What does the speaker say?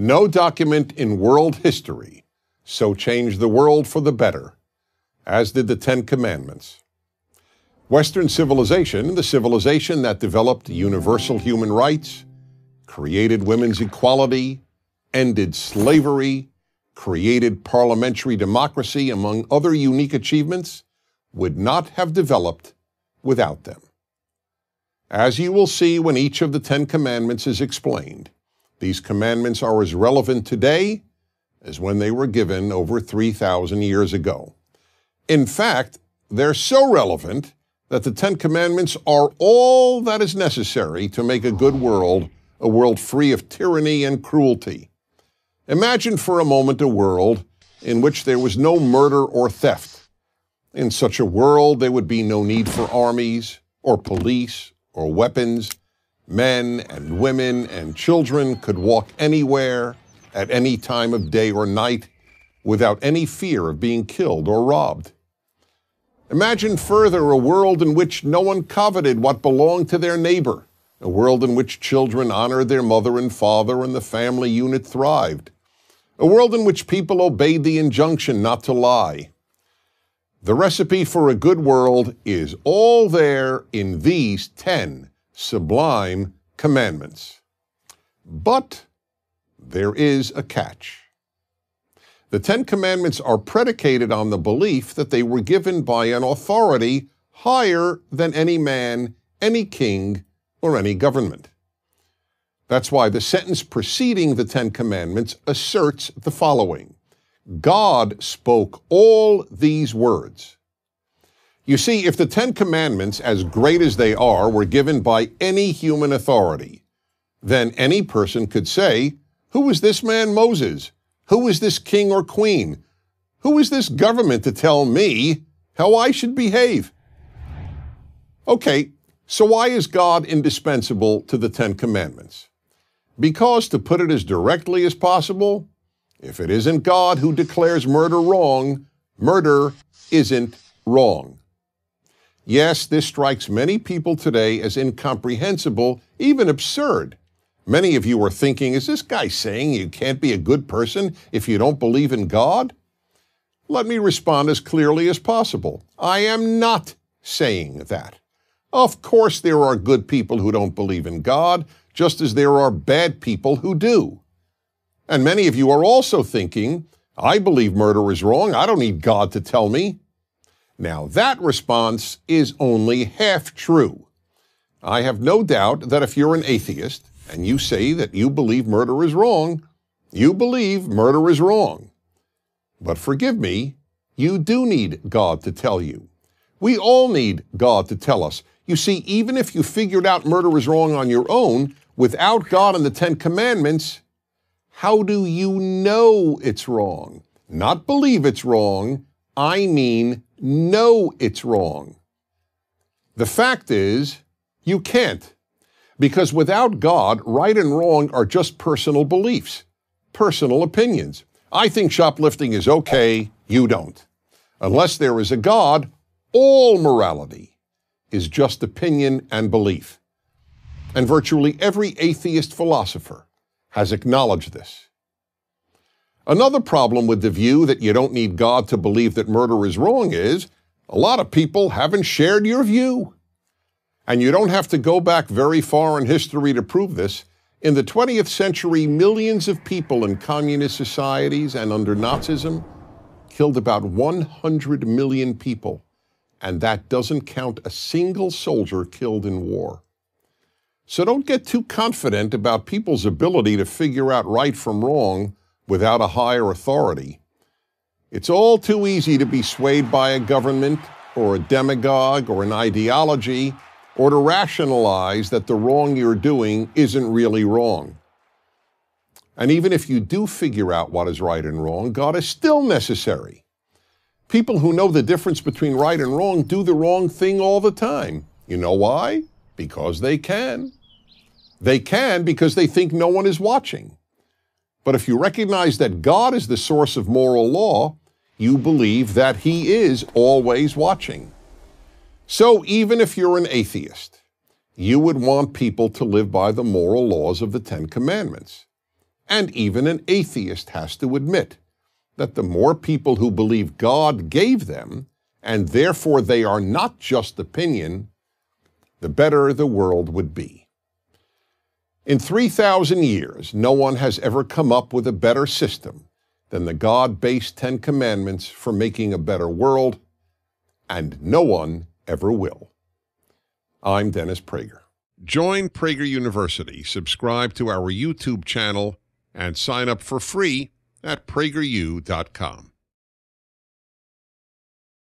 No document in world history so changed the world for the better as did the Ten Commandments. Western civilization, the civilization that developed universal human rights, created women's equality, ended slavery, created parliamentary democracy, among other unique achievements, would not have developed without them. As you will see when each of the Ten Commandments is explained, these commandments are as relevant today as when they were given over 3,000 years ago. In fact, they're so relevant that the Ten Commandments are all that is necessary to make a good world, a world free of tyranny and cruelty. Imagine for a moment a world in which there was no murder or theft. In such a world, there would be no need for armies or police or weapons. Men and women and children could walk anywhere at any time of day or night without any fear of being killed or robbed. Imagine further a world in which no one coveted what belonged to their neighbor, a world in which children honored their mother and father and the family unit thrived, a world in which people obeyed the injunction not to lie. The recipe for a good world is all there in these 10 sublime commandments. But there is a catch. The Ten Commandments are predicated on the belief that they were given by an authority higher than any man, any king, or any government. That's why the sentence preceding the Ten Commandments asserts the following: God spoke all these words. You see, if the Ten Commandments, as great as they are, were given by any human authority, then any person could say, "Who is this man Moses? Who is this king or queen? Who is this government to tell me how I should behave?" Okay, so why is God indispensable to the Ten Commandments? Because, to put it as directly as possible, if it isn't God who declares murder wrong, murder isn't wrong. Yes, this strikes many people today as incomprehensible, even absurd. Many of you are thinking, is this guy saying you can't be a good person if you don't believe in God? Let me respond as clearly as possible. I am not saying that. Of course there are good people who don't believe in God, just as there are bad people who do. And many of you are also thinking, I believe murder is wrong. I don't need God to tell me. Now that response is only half true. I have no doubt that if you're an atheist, and you say that you believe murder is wrong, you believe murder is wrong. But forgive me, you do need God to tell you. We all need God to tell us. You see, even if you figured out murder is wrong on your own, without God and the Ten Commandments, how do you know it's wrong? Not believe it's wrong, I mean know it's wrong. The fact is, you can't. Because without God, right and wrong are just personal beliefs, personal opinions. I think shoplifting is okay, you don't. Unless there is a God, all morality is just opinion and belief. And virtually every atheist philosopher has acknowledged this. Another problem with the view that you don't need God to believe that murder is wrong is a lot of people haven't shared your view. And you don't have to go back very far in history to prove this. In the 20th century, millions of people in communist societies and under Nazism killed about 100 million people. And that doesn't count a single soldier killed in war. So don't get too confident about people's ability to figure out right from wrong without a higher authority. It's all too easy to be swayed by a government or a demagogue or an ideology, or to rationalize that the wrong you're doing isn't really wrong. And even if you do figure out what is right and wrong, God is still necessary. People who know the difference between right and wrong do the wrong thing all the time. You know why? Because they can. They can because they think no one is watching. But if you recognize that God is the source of moral law, you believe that He is always watching. So even if you're an atheist, you would want people to live by the moral laws of the Ten Commandments. and even an atheist has to admit that the more people who believe God gave them, and therefore they are not just opinion, the better the world would be. In 3,000 years, no one has ever come up with a better system than the God-based 10 Commandments for making a better world, and no one ever will. I'm Dennis Prager. Join Prager University, subscribe to our YouTube channel, and sign up for free at prageru.com.